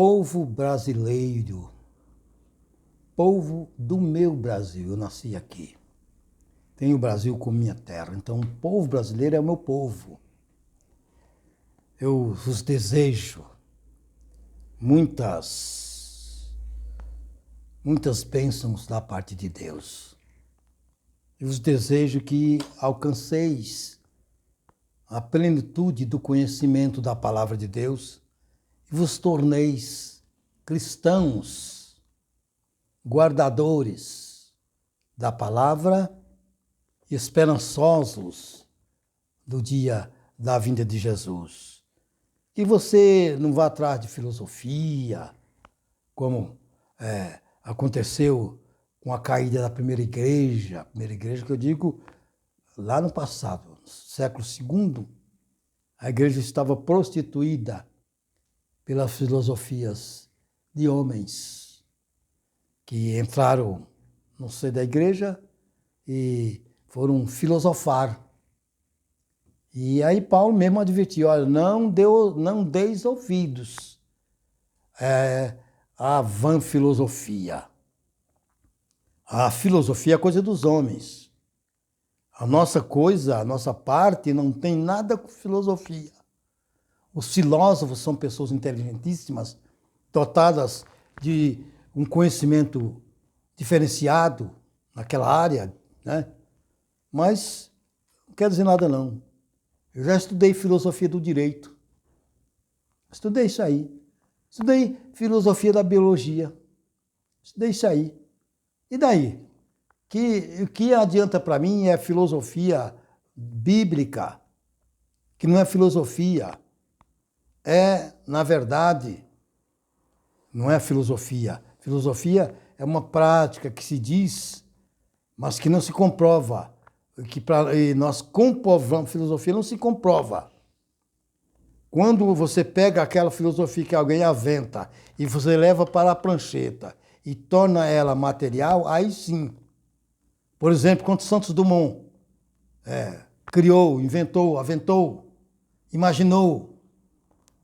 Povo brasileiro, povo do meu Brasil, eu nasci aqui. Tenho o Brasil como minha terra, então o povo brasileiro é o meu povo. Eu vos desejo muitas bênçãos da parte de Deus. Eu vos desejo que alcanceis a plenitude do conhecimento da palavra de Deus e vos torneis cristãos, guardadores da palavra e esperançosos do dia da vinda de Jesus. Que você não vá atrás de filosofia, como aconteceu com a caída da primeira igreja que eu digo lá no passado, no século II, a igreja estava prostituída pelas filosofias de homens que entraram no seio da igreja e foram filosofar. E aí Paulo mesmo advertiu, olha, não deis ouvidos à vã filosofia. A filosofia é coisa dos homens. A nossa parte não tem nada com filosofia. Os filósofos são pessoas inteligentíssimas, dotadas de um conhecimento diferenciado naquela área, né? Mas não quer dizer nada não. Eu já estudei filosofia do direito. Estudei isso aí. Estudei filosofia da biologia. Estudei isso aí. E daí? O que adianta para mim é filosofia bíblica, que não é filosofia. Na verdade, não é filosofia. Filosofia é uma prática que se diz, mas que não se comprova. E nós comprovamos, filosofia não se comprova. Quando você pega aquela filosofia que alguém aventa e você leva para a prancheta e torna ela material, aí sim. Por exemplo, quando Santos Dumont criou, inventou, aventou, imaginou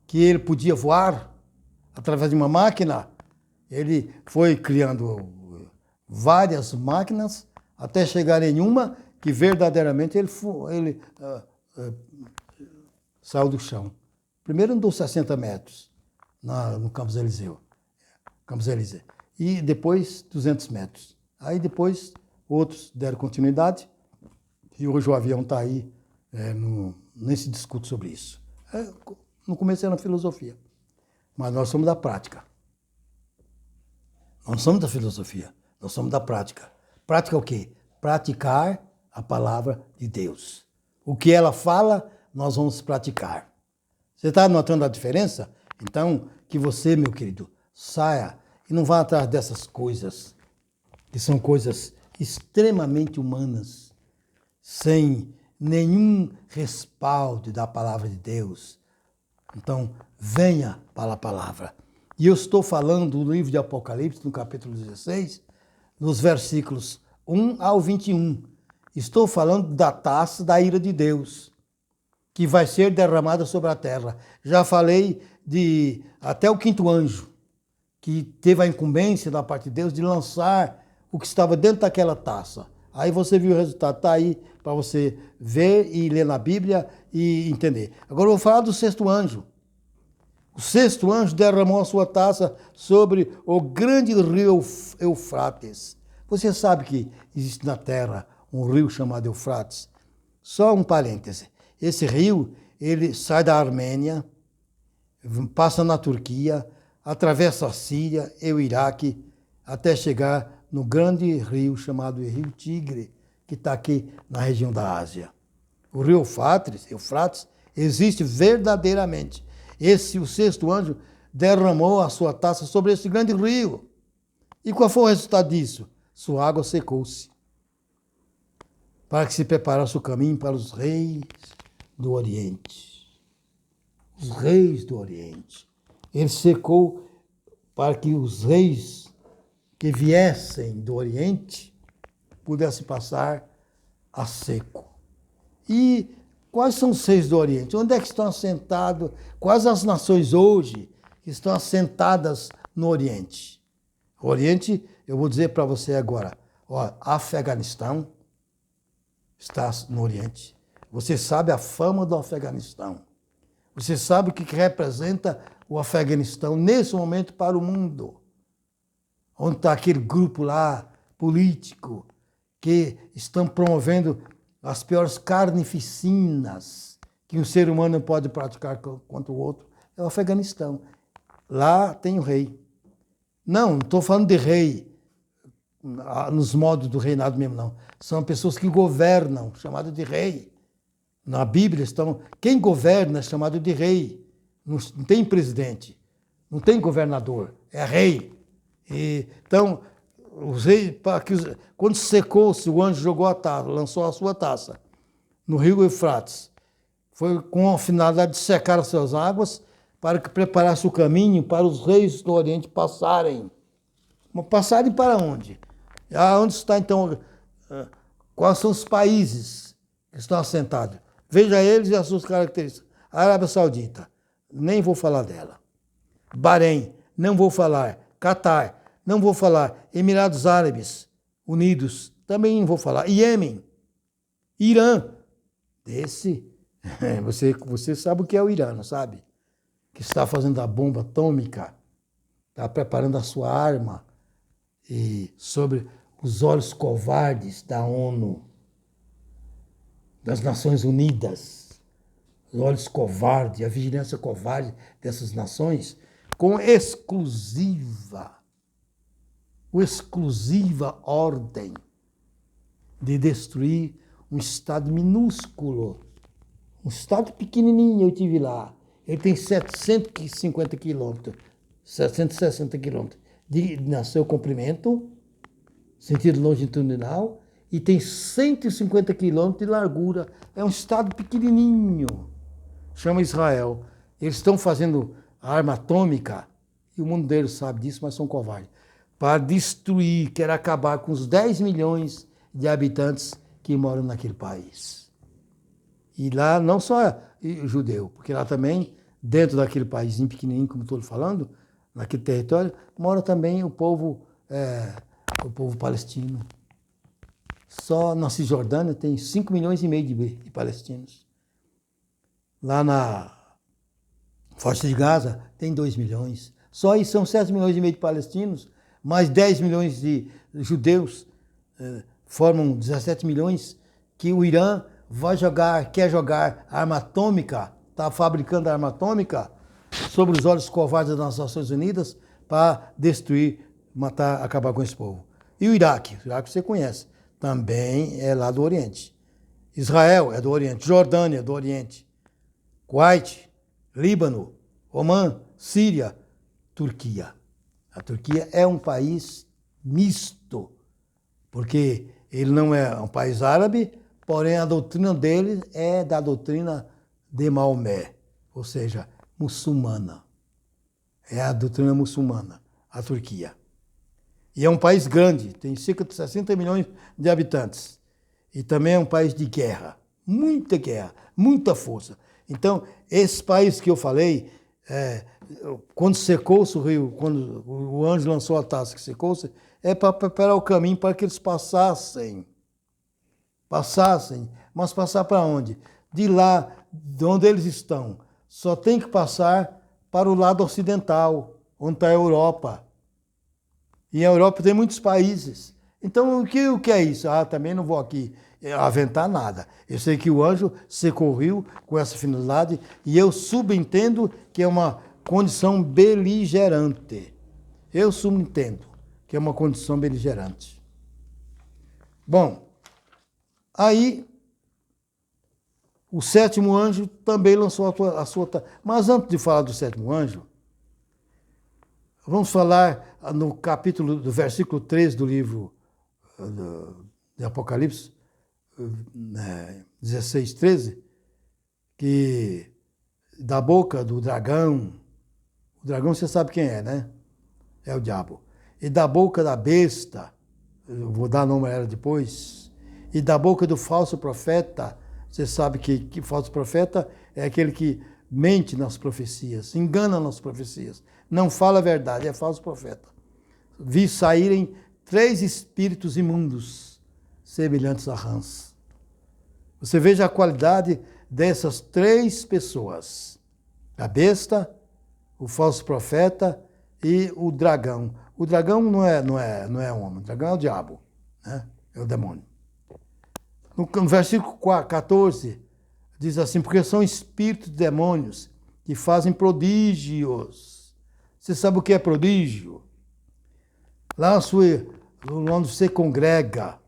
que ele podia voar através de uma máquina, ele foi criando várias máquinas até chegar em uma que verdadeiramente ele saiu do chão. Primeiro andou 60 metros no Campos Elíseos. E depois 200 metros. Aí depois outros deram continuidade e hoje o avião está aí, nem se discute sobre isso. No começo era filosofia, mas nós somos da prática. Não somos da filosofia, nós somos da prática. Prática é o quê? Praticar a palavra de Deus. O que ela fala, nós vamos praticar. Você está notando a diferença? Então, que você, meu querido, saia e não vá atrás dessas coisas, que são coisas extremamente humanas, sem nenhum respaldo da palavra de Deus. Então, venha para a palavra. E eu estou falando do livro de Apocalipse, no capítulo 16, nos versículos 1 ao 21. Estou falando da taça da ira de Deus, que vai ser derramada sobre a terra. Já falei até o quinto anjo, que teve a incumbência da parte de Deus de lançar o que estava dentro daquela taça. Aí você viu o resultado, está aí para você ver e ler na Bíblia e entender. Agora eu vou falar do sexto anjo. O sexto anjo derramou a sua taça sobre o grande rio Eufrates. Você sabe que existe na terra um rio chamado Eufrates? Só um parêntese. Esse rio, ele sai da Armênia, passa na Turquia, atravessa a Síria e o Iraque, até chegar no grande rio chamado Rio Tigre, que está aqui na região da Ásia. O rio Eufrates, existe verdadeiramente. O sexto anjo derramou a sua taça sobre esse grande rio. E qual foi o resultado disso? Sua água secou-se, para que se preparasse o caminho para os reis do Oriente. Os reis do Oriente. Ele secou para que os reis que viessem do Oriente pudessem passar a seco. E quais são os reis do Oriente? Onde é que estão assentados? Quais as nações hoje que estão assentadas no Oriente. O Oriente, eu vou dizer para você agora, ó, Afeganistão está no Oriente. Você sabe a fama do Afeganistão. Você sabe o que representa o Afeganistão nesse momento para o mundo. Onde está aquele grupo lá, político, que estão promovendo as piores carnificinas que um ser humano pode praticar contra o outro. É o Afeganistão. Lá tem o rei. Não estou falando de rei nos modos do reinado mesmo, não. São pessoas que governam, chamado de rei. Na Bíblia estão... Quem governa é chamado de rei. Não tem presidente, não tem governador, é rei. Então, os reis, quando secou-se, o anjo jogou a taça, lançou a sua taça no rio Eufrates. Foi com a finalidade de secar as suas águas para que preparasse o caminho para os reis do Oriente passarem. Mas passarem para onde? Onde está, então, quais são os países que estão assentados? Veja eles e as suas características. A Arábia Saudita, nem vou falar dela. Bahrein, não vou falar. Catar, não vou falar. Emirados Árabes Unidos, também não vou falar. Iêmen, Irã, você sabe o que é o Irã, não sabe? Que está fazendo a bomba atômica, está preparando a sua arma, e sobre os olhos covardes da ONU, das Nações Unidas, os olhos covardes, a vigilância covarde dessas nações, com exclusiva ordem de destruir um estado minúsculo, um estado pequenininho, eu estive lá. Ele tem 750 quilômetros, 760 quilômetros no seu comprimento, sentido longitudinal, e tem 150 quilômetros de largura. É um estado pequenininho, chama Israel. Eles estão fazendo arma atômica, e o mundo deles sabe disso, mas são covardes, para destruir, quer acabar com os 10 milhões de habitantes que moram naquele país. E lá não só judeu, porque lá também, dentro daquele país pequenininho, como estou falando, naquele território, mora também o povo palestino. Só na Cisjordânia tem 5 milhões e meio de palestinos. Lá na faixa de Gaza tem 2 milhões. Só aí são 7 milhões e meio de palestinos, mais 10 milhões de judeus, formam 17 milhões, que o Irã quer jogar arma atômica, está fabricando arma atômica sobre os olhos covardes das Nações Unidas para destruir, matar, acabar com esse povo. E o Iraque você conhece, também é lá do Oriente. Israel é do Oriente, Jordânia é do Oriente, Kuwait, Líbano, Omã, Síria, Turquia. A Turquia é um país misto, porque ele não é um país árabe, porém a doutrina dele é da doutrina de Maomé, ou seja, muçulmana. É a doutrina muçulmana, a Turquia. E é um país grande, tem cerca de 60 milhões de habitantes. E também é um país de guerra, muita força. Então, esse país que eu falei, quando secou-se o rio, quando o anjo lançou a taça que secou-se, é para preparar o caminho para que eles passassem. Mas passar para onde? De lá, de onde eles estão. Só tem que passar para o lado ocidental, onde está a Europa. E a Europa tem muitos países. Então, o que é isso? Também não vou aqui aventar nada. Eu sei que o anjo secou o rio com essa finalidade e eu subentendo que é uma condição beligerante. Eu subentendo que é uma condição beligerante. Bom, aí o sétimo anjo também lançou a sua... Mas antes de falar do sétimo anjo, vamos falar no capítulo do versículo 3 do livro de Apocalipse, 16, 13, que da boca do dragão, o dragão você sabe quem é, né? É o diabo. E da boca da besta, eu vou dar nome a ela depois, e da boca do falso profeta, você sabe que falso profeta é aquele que mente nas profecias, engana nas profecias, não fala a verdade, é falso profeta. Vi saírem 3 espíritos imundos, semelhantes a rãs. Você veja a qualidade dessas 3 pessoas. A besta, o falso profeta e o dragão. O dragão não é homem, o dragão é o diabo, né? É o demônio. No versículo 14, diz assim, porque são espíritos de demônios que fazem prodígios. Você sabe o que é prodígio? Lá onde você congrega,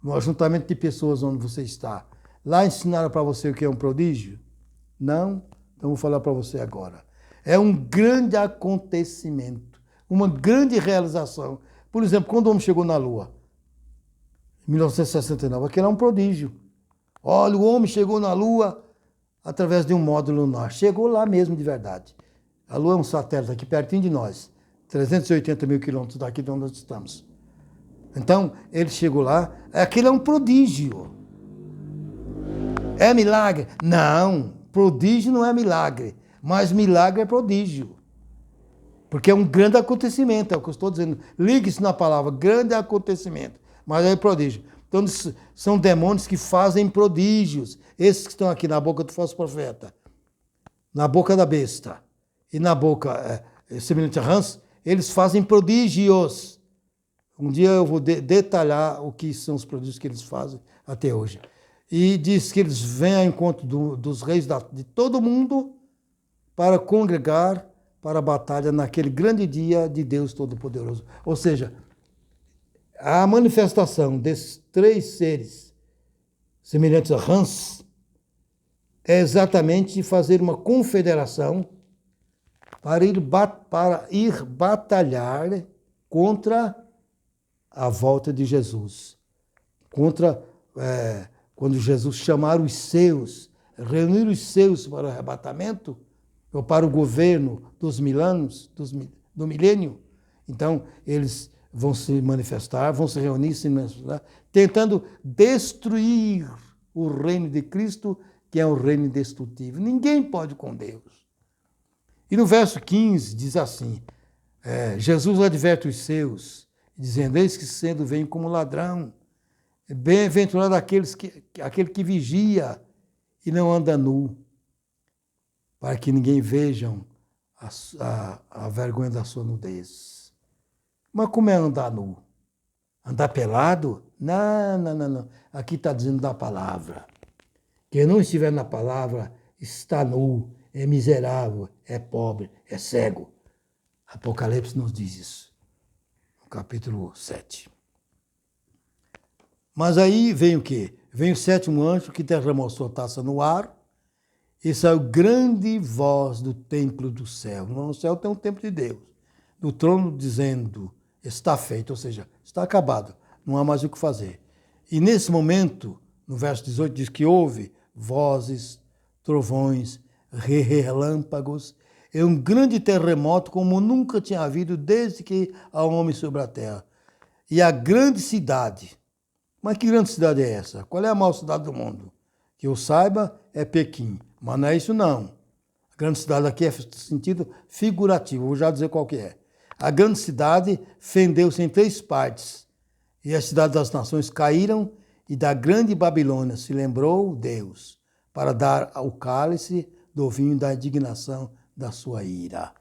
no ajuntamento de pessoas onde você está, lá ensinaram para você o que é um prodígio? Não? Então vou falar para você agora. É um grande acontecimento, uma grande realização. Por exemplo, quando o homem chegou na Lua, em 1969, aquilo é um prodígio. Olha, o homem chegou na Lua através de um módulo lunar. Chegou lá mesmo de verdade. A Lua é um satélite aqui pertinho de nós, 380 mil quilômetros daqui de onde nós estamos. Então, ele chegou lá, aquilo é um prodígio. É milagre? Não, prodígio não é milagre, mas milagre é prodígio. Porque é um grande acontecimento, é o que eu estou dizendo. Ligue-se na palavra, grande acontecimento, mas é prodígio. Então, são demônios que fazem prodígios. Esses que estão aqui na boca do falso profeta, na boca da besta e na boca semelhante a rãs, eles fazem prodígios. Um dia eu vou detalhar o que são os prodígios que eles fazem até hoje. E diz que eles vêm ao encontro dos reis de todo mundo para congregar para a batalha naquele grande dia de Deus Todo-Poderoso. Ou seja, a manifestação desses 3 seres semelhantes a rãs é exatamente fazer uma confederação para ir batalhar contra a volta de Jesus. Contra, quando Jesus chamar os seus, reunir os seus para o arrebatamento, ou para o governo dos 1000 anos, do milênio. Então, eles vão se manifestar, vão se reunir, se manifestar, tentando destruir o reino de Cristo, que é um reino indestrutível. Ninguém pode com Deus. E no verso 15 diz assim, Jesus adverte os seus, dizendo, eis que cedo vem como ladrão. Bem-aventurado aquele que vigia e não anda nu, para que ninguém vejam a vergonha da sua nudez. Mas como é andar nu? Andar pelado? Não. Aqui está dizendo da palavra. Quem não estiver na palavra está nu, é miserável, é pobre, é cego. Apocalipse nos diz isso, no capítulo 7. Mas aí vem o quê? Vem o 7º anjo que derramou sua taça no ar e saiu grande voz do templo do céu. No céu tem um templo de Deus. Do trono dizendo, está feito, ou seja, está acabado, não há mais o que fazer. E nesse momento, no verso 18, diz que houve vozes, trovões, relâmpagos, e um grande terremoto como nunca tinha havido desde que há homem sobre a terra. E a grande cidade, mas que grande cidade é essa? Qual é a maior cidade do mundo? Que eu saiba é Pequim, mas não é isso não. A grande cidade aqui é sentido figurativo, vou já dizer qual que é. A grande cidade fendeu-se em 3 partes, e as cidades das nações caíram, e da grande Babilônia se lembrou Deus, para dar ao cálice do vinho da indignação da sua ira.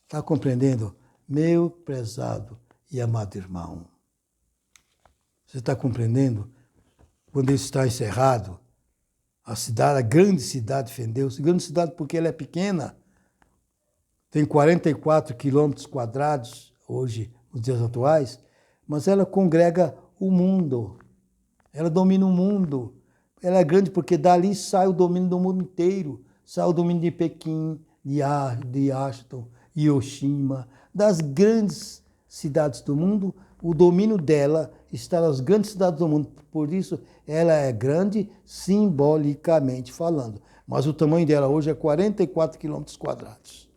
Está compreendendo? Meu prezado e amado irmão. Você está compreendendo? Quando isso está encerrado, a grande cidade fendeu-se. Grande cidade porque ela é pequena. Tem 44 quilômetros quadrados hoje, nos dias atuais, mas ela congrega o mundo. Ela domina o mundo. Ela é grande porque dali sai o domínio do mundo inteiro. Sai o domínio de Pequim, de Ashton, Hiroshima, das grandes cidades do mundo. O domínio dela está nas grandes cidades do mundo. Por isso, ela é grande simbolicamente falando. Mas o tamanho dela hoje é 44 quilômetros quadrados.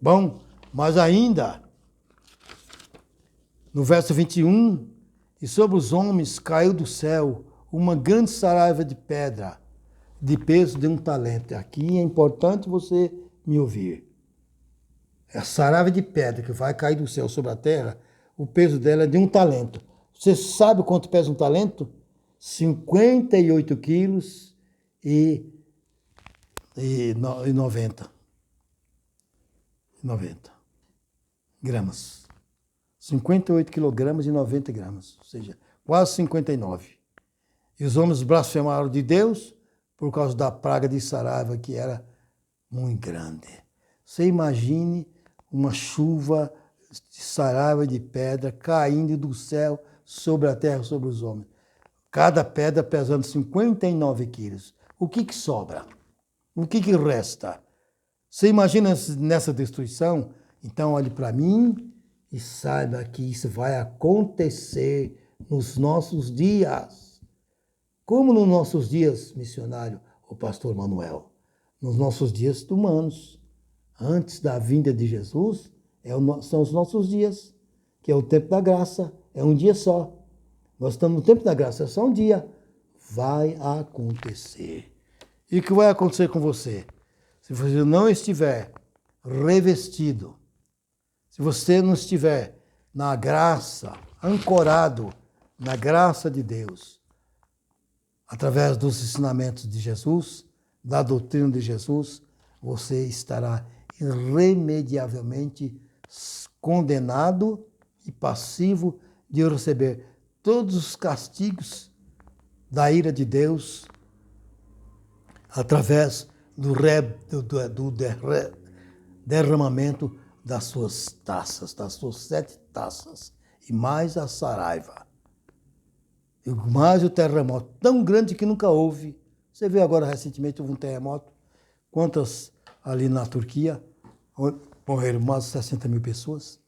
Bom, mas ainda, no verso 21, e sobre os homens caiu do céu uma grande saraiva de pedra, de peso de um talento. Aqui é importante você me ouvir. A saraiva de pedra que vai cair do céu sobre a terra, o peso dela é de um talento. Você sabe quanto pesa um talento? 58 quilos e 90 gramas. 58 quilogramas e 90 gramas, ou seja, quase 59. E os homens blasfemaram de Deus por causa da praga de saraiva, que era muito grande. Você imagine uma chuva de saraiva de pedra caindo do céu sobre a terra, sobre os homens. Cada pedra pesando 59 quilos. O que sobra? O que resta? Você imagina nessa destruição? Então olhe para mim e saiba que isso vai acontecer nos nossos dias. Como nos nossos dias, missionário, o pastor Manuel? Nos nossos dias humanos. Antes da vinda de Jesus, são os nossos dias, que é o tempo da graça, é um dia só. Nós estamos no tempo da graça, é só um dia. Vai acontecer. E o que vai acontecer com você? Se você não estiver revestido, se você não estiver na graça, ancorado na graça de Deus, através dos ensinamentos de Jesus, da doutrina de Jesus, você estará irremediavelmente condenado e passivo de receber todos os castigos da ira de Deus através do derramamento das suas taças, das suas 7 taças, e mais a saraiva. E mais o terremoto, tão grande que nunca houve. Você viu agora recentemente, houve um terremoto. Quantas ali na Turquia? Morreram mais de 60 mil pessoas.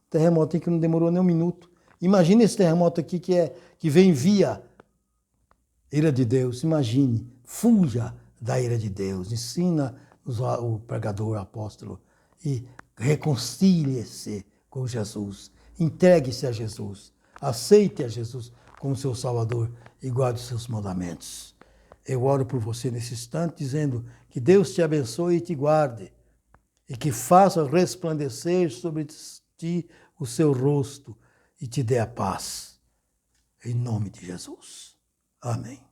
Terremoto que não demorou nem um minuto. Imagine esse terremoto aqui que vem via ira de Deus. Imagine, fuja da ira de Deus. Ensina o pregador, o apóstolo, e reconcilie-se com Jesus. Entregue-se a Jesus. Aceite a Jesus como seu Salvador e guarde os seus mandamentos. Eu oro por você nesse instante, dizendo que Deus te abençoe e te guarde, e que faça resplandecer sobre ti o seu rosto e te dê a paz. Em nome de Jesus. Amém.